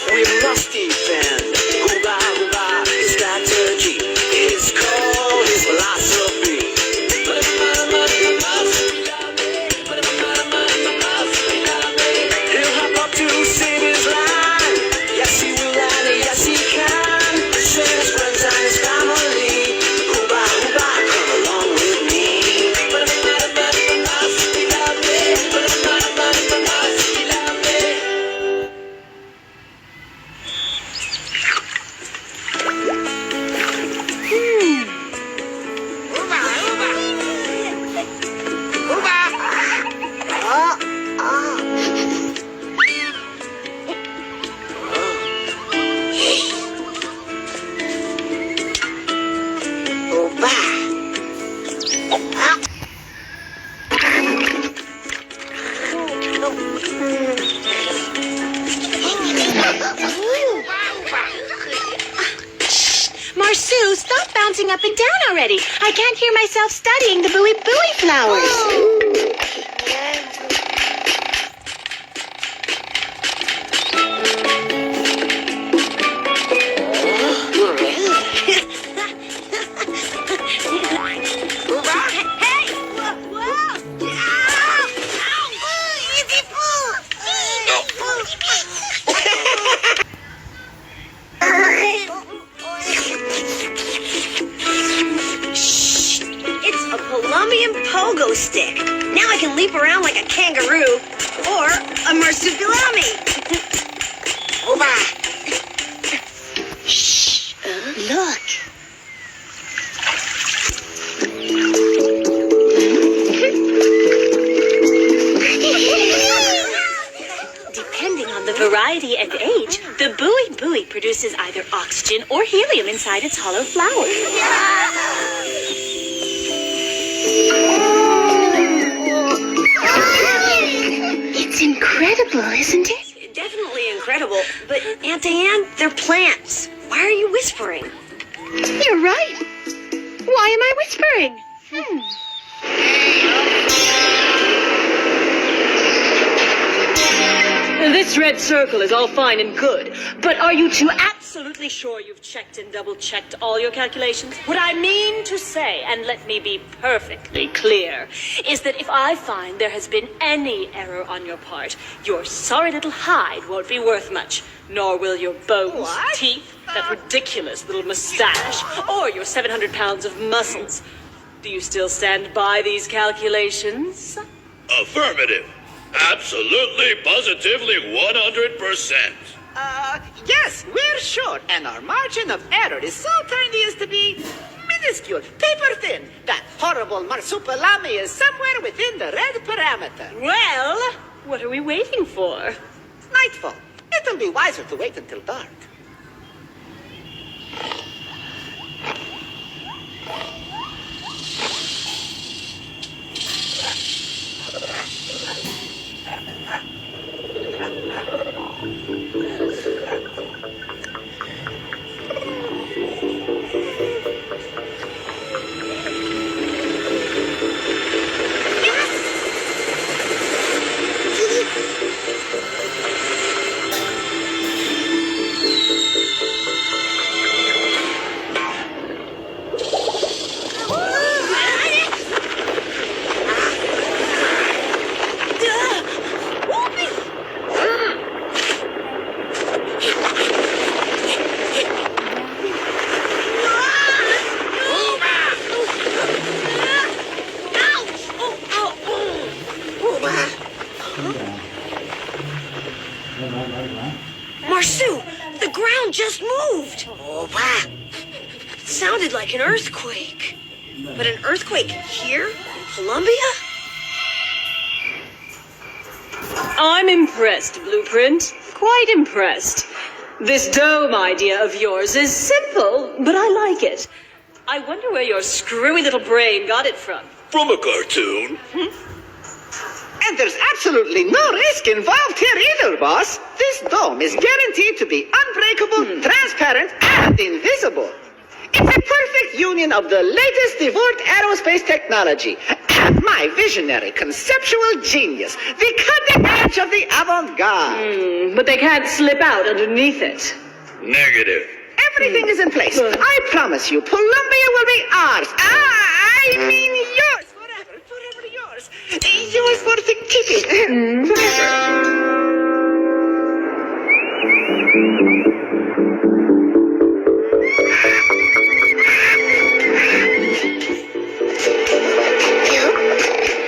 We must defend. Hooba, hooba, his strategy, his call, his philosophy. He'll hop up to save his line. Yes, he will, and yes, he can. Save his friends and his family. Hooba, hooba, come along with me. Marsu, stop bouncing up and down already. I can't hear myself studying the buoy flowers. Colombian pogo stick. Now I can leap around like a kangaroo or a marsupilami. Oba. Shh. Look. Depending on the variety and age, the buoy produces either oxygen or helium inside its hollow flower. It's incredible, isn't it? Definitely incredible. But, Aunt Diane, they're plants. Why are you whispering? You're right. Why am I whispering? This red circle is all fine and good, but are you two absolutely sure you've checked and double-checked all your calculations? What I mean to say, and let me be perfectly clear, is that if I find there has been any error on your part, your sorry little hide won't be worth much, nor will your bones, teeth, that ridiculous little mustache, or your 700 pounds of muscles. Do you still stand by these calculations? Affirmative. Absolutely, positively, 100%. Yes, we're sure, and our margin of error is so tiny as to be minuscule, paper thin. That horrible marsupilami is somewhere within the red parameter. Well, what are we waiting for? Nightfall. It'll be wiser to wait until dark. Marsu, the ground just moved. Oh, wow. It sounded like an earthquake. But an earthquake here? In Colombia? I'm impressed, Blueprint. Quite impressed. This dome idea of yours is simple, but I like it. I wonder where your screwy little brain got it from. From a cartoon. And there's absolutely no risk involved here either, boss. This dome is guaranteed to be unbreakable, transparent, and invisible. It's a perfect union of the latest evolved aerospace technology and my visionary conceptual genius, the cutting edge of the avant-garde. But they can't slip out underneath it. Negative. Everything is in place. I promise you, Columbia will be ours. I mean yours. Forever yours. Yours for the keeping. Forever.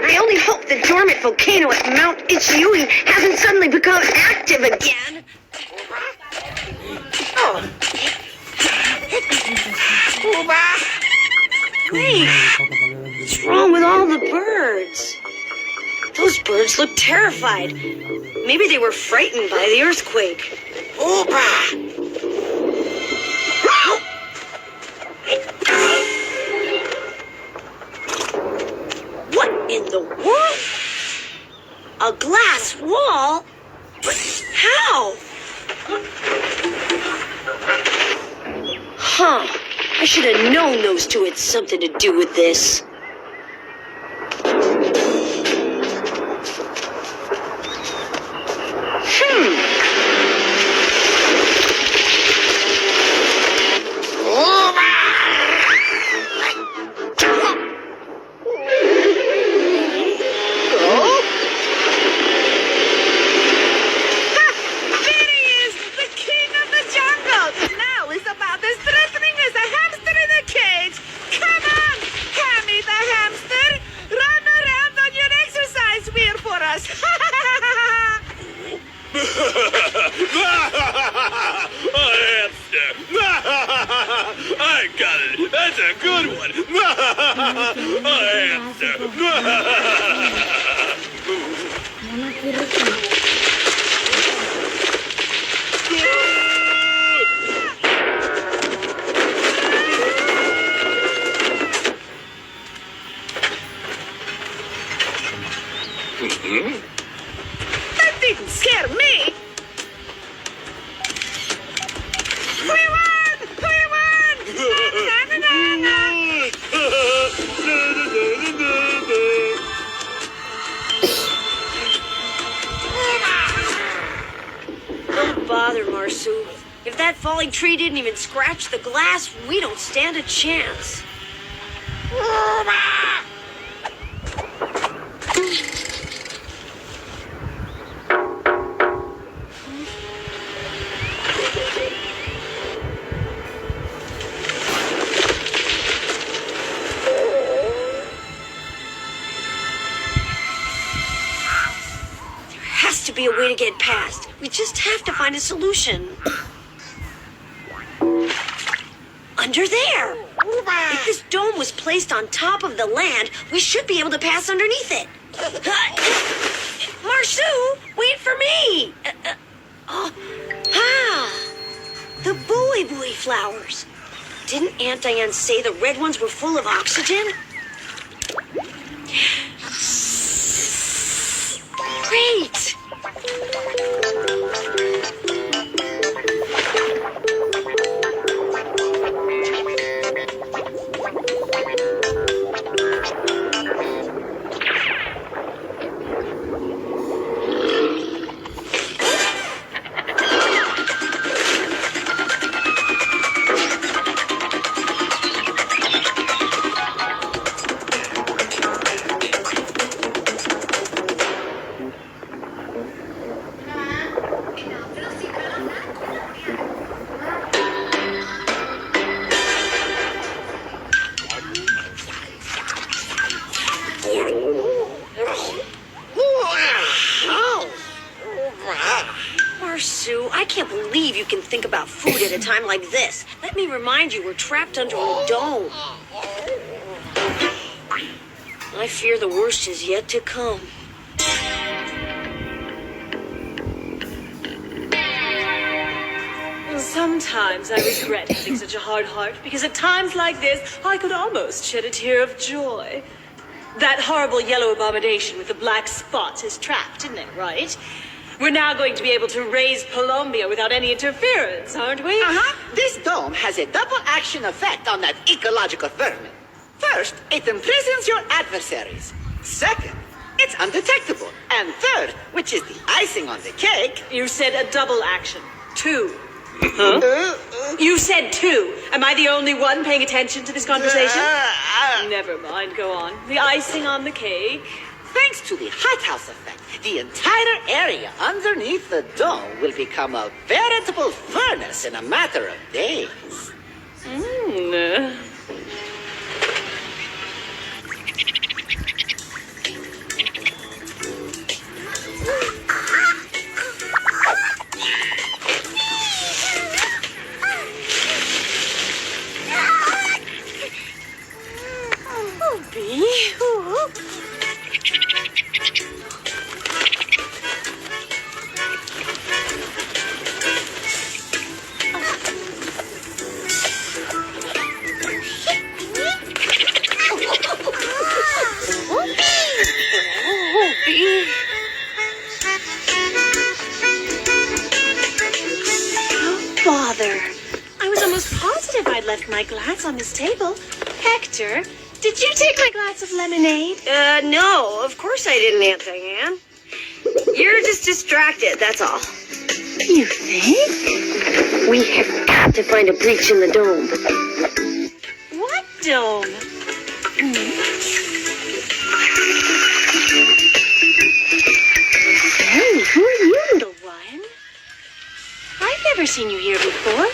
I only hope the dormant volcano at Mount Ichiui hasn't suddenly become active again. Wait, what's wrong with all the birds? Those birds look terrified. Maybe they were frightened by the earthquake. What in the world? A glass wall? But how? Huh. I should have known those two had something to do with this. I got it. That's a good one. A That didn't scare me. We won! We won! Don't bother, Marsu. If that falling tree didn't even scratch the glass, we don't stand a chance. Has to be a way to get past. We just have to find a solution. Under there. If this dome was placed on top of the land, we should be able to pass underneath it. Marsu, wait for me. The buoy flowers. Didn't Aunt Diane say the red ones were full of oxygen? Great! Marsu, I can't believe you can think about food at a time like this. Let me remind you, we're trapped under a dome. I fear the worst is yet to come. Sometimes I regret having such a hard heart, because at times like this, I could almost shed a tear of joy. That horrible yellow abomination with the black spots is trapped, isn't it, right? We're now going to be able to raise Columbia without any interference, aren't we? This dome has a double action effect on that ecological vermin. First, it imprisons your adversaries. Second, it's undetectable. And third, which is the icing on the cake. You said a double action. 2. You said 2. Am I the only one paying attention to this conversation? Never mind, go on. The icing on the cake. Thanks to the hothouse effect, the entire area underneath the dome will become a veritable furnace in a matter of days. Bother. I was almost positive I'd left my glass on this table. Hector, did you take my glass of lemonade? No, of course I didn't, Aunt Diane. You're just distracted, that's all. You think? We have got to find a breach in the dome. What dome? Hey, who are you, little one? I've never seen you here before.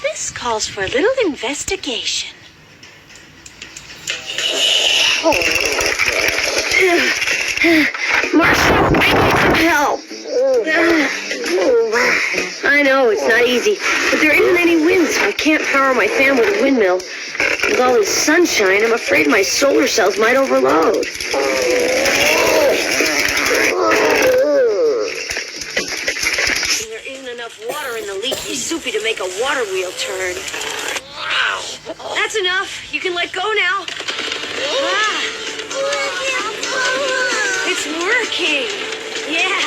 This calls for a little investigation. Marshall, I need some help. I know, it's not easy, but there isn't any wind, so I can't power my fan with a windmill. With all this sunshine, I'm afraid my solar cells might overload. There isn't enough water in the leaky soupy to make a water wheel turn. That's enough. You can let go now. It's working. Yeah.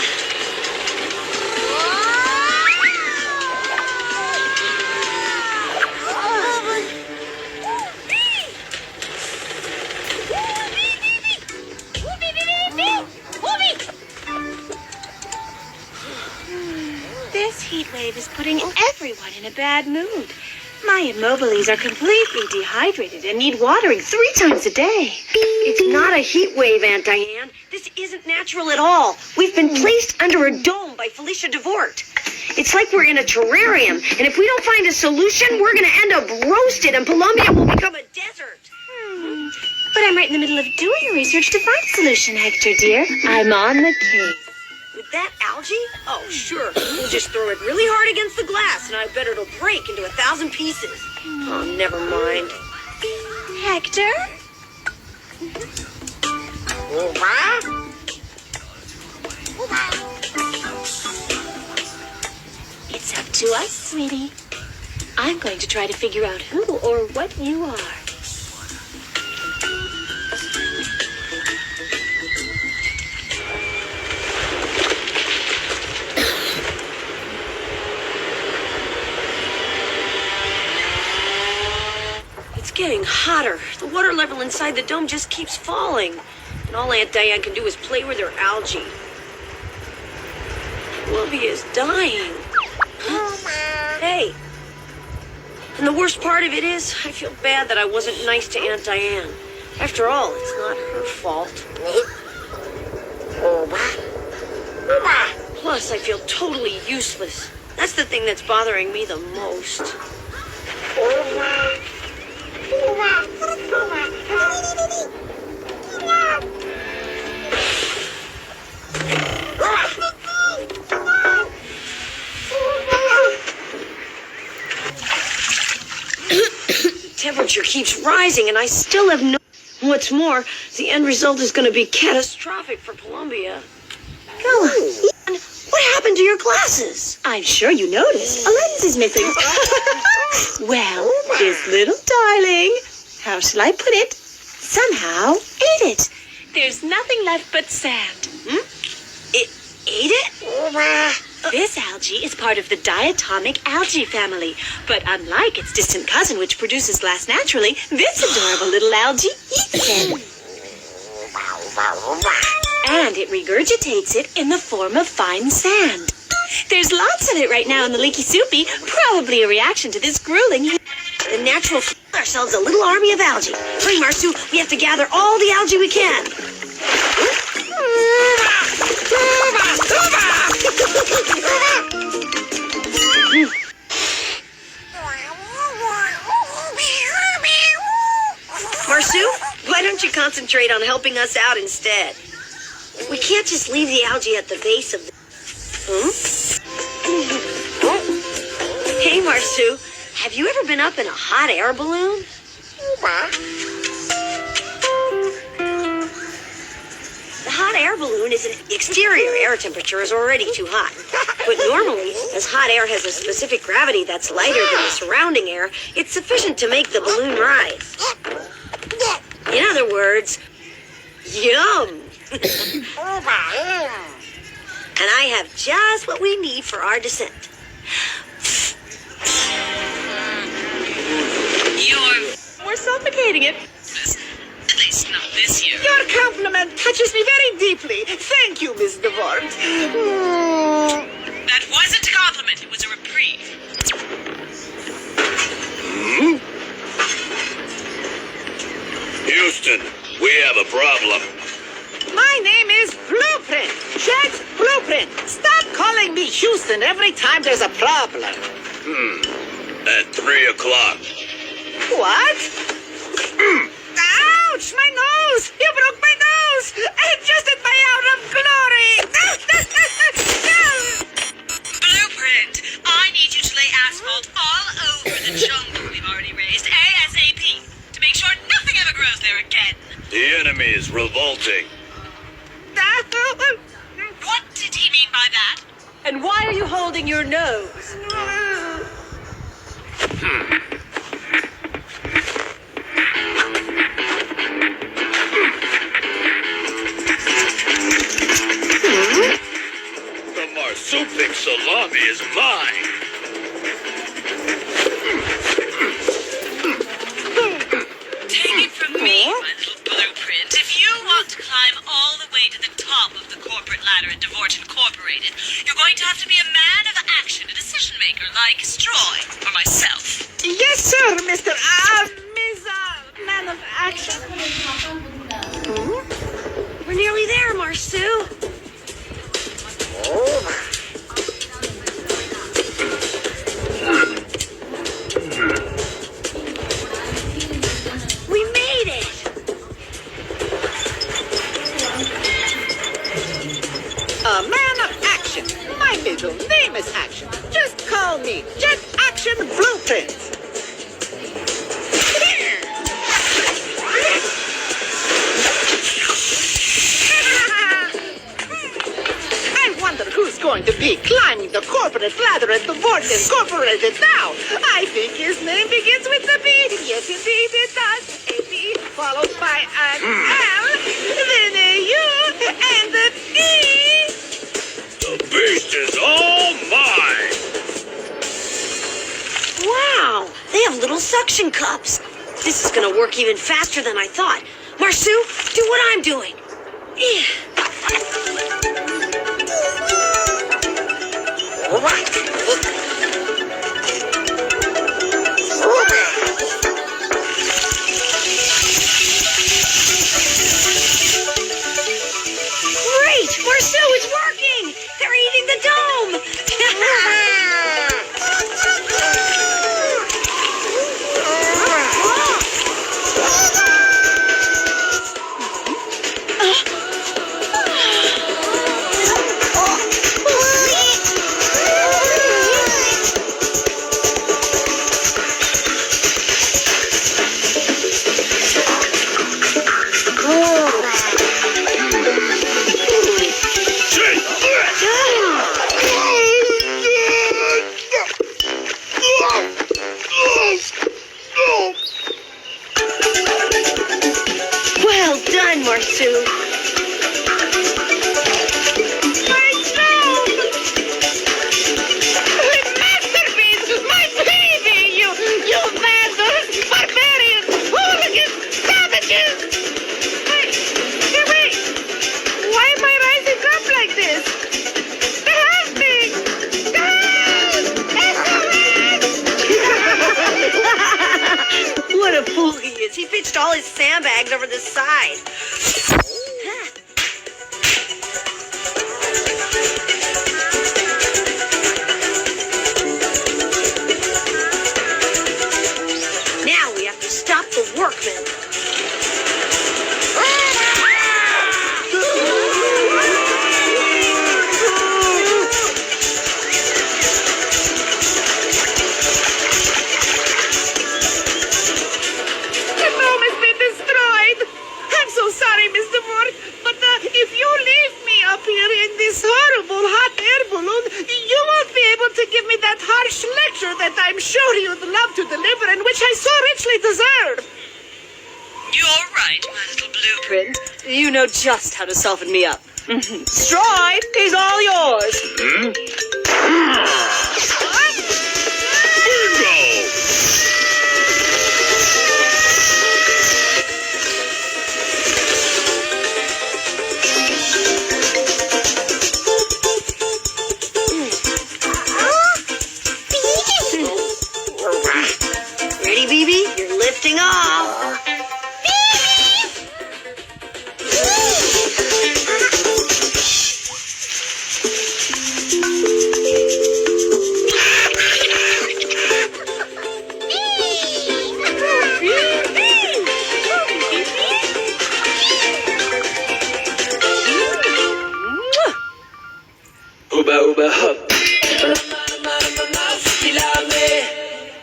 This heat wave is putting everyone in a bad mood. My immobiles are completely dehydrated and need watering 3 times a day. It's not a heat wave, Aunt Diane. This isn't natural at all. We've been placed under a dome by Felicia DeVort. It's like we're in a terrarium, and if we don't find a solution, we're going to end up roasted, and Columbia will become a desert. But I'm right in the middle of doing research to find a solution, Hector, dear. I'm on the case. With that algae? Oh, sure. We'll just throw it really hard against the glass, and I bet it'll break into 1,000 pieces. Oh, never mind. Hector? It's up to us, sweetie. I'm going to try to figure out who or what you are. It's getting hotter. The water level inside the dome just keeps falling. And all Aunt Diane can do is play with her algae. Columbia is dying. Hey. And the worst part of it is, I feel bad that I wasn't nice to Aunt Diane. After all, it's not her fault. Plus, I feel totally useless. That's the thing that's bothering me the most. Temperature keeps rising, and I still have no... What's more, the end result is going to be catastrophic for Columbia. Oh, Ian, what happened to your glasses? I'm sure you noticed. A lens is missing. Well, this little darling, how shall I put it, somehow ate it. There's nothing left but sand. ate it? This algae is part of the diatomic algae family. But unlike its distant cousin, which produces glass naturally, this adorable little algae eats it. And it regurgitates it in the form of fine sand. There's lots of it right now in the leaky soupy, probably a reaction to this grueling heat. The natural ourselves a little army of algae. Hurry, Marsu, we have to gather all the algae we can. Marsu, why don't you concentrate on helping us out instead? We can't just leave the algae at the base of the... Hey, Marsu, have you ever been up in a hot air balloon? The hot air balloon is an exterior air temperature is already too hot. But normally, as hot air has a specific gravity that's lighter than the surrounding air, it's sufficient to make the balloon rise. In other words, yum! And I have just what we need for our descent. We're suffocating it. At least not this year. Your compliment touches me very deeply. Thank you, Miss DeVort. That wasn't a compliment. It was a reprieve. Houston, we have a problem. My name is Blueprint. Jet Blueprint. Stop calling me Houston every time there's a problem. At 3 o'clock. What? Ouch! My nose! You broke my nose! I just at my out of glory! Blueprint, I need you to lay asphalt all over the jungle we've already raised ASAP to make sure nothing ever grows there again. The enemy is revolting. What did he mean by that? And why are you holding your nose? The marsupial salami is mine. Take it from me, my little blueprint. If you want to climb all the way to the top of the corporate ladder at DeVort Incorporated, you're going to have to be a man of action, a decision maker like Stroy or myself. Yes, sir, Mr. Man of Action. We're nearly there, Marsu. We made it! A man of action. My middle name is Action. Just call me Jet Action Blueprint. I wonder who's going to be climbing the corporate ladder at DeVort Incorporated now. I think his name begins with the B. Yes, indeed it does. A B followed by an L, then a U, and a P. The beast is all mine. Wow, they have little suction cups. This is gonna work even faster than I thought. Marsu, do what I'm doing. Great! Marsu, it's working! They're eating the dome! is. He pitched all his sandbags over the side. Now we have to stop the workmen. The room has been destroyed. I'm so sorry, Mr. Ward, but if you leave me up here in this horrible hot air balloon, you won't be able to give me that harsh lecture that I'm sure you'd love to deliver and which I so richly deserve. You're right, my little blueprint. You know just how to soften me up. Stride is all yours.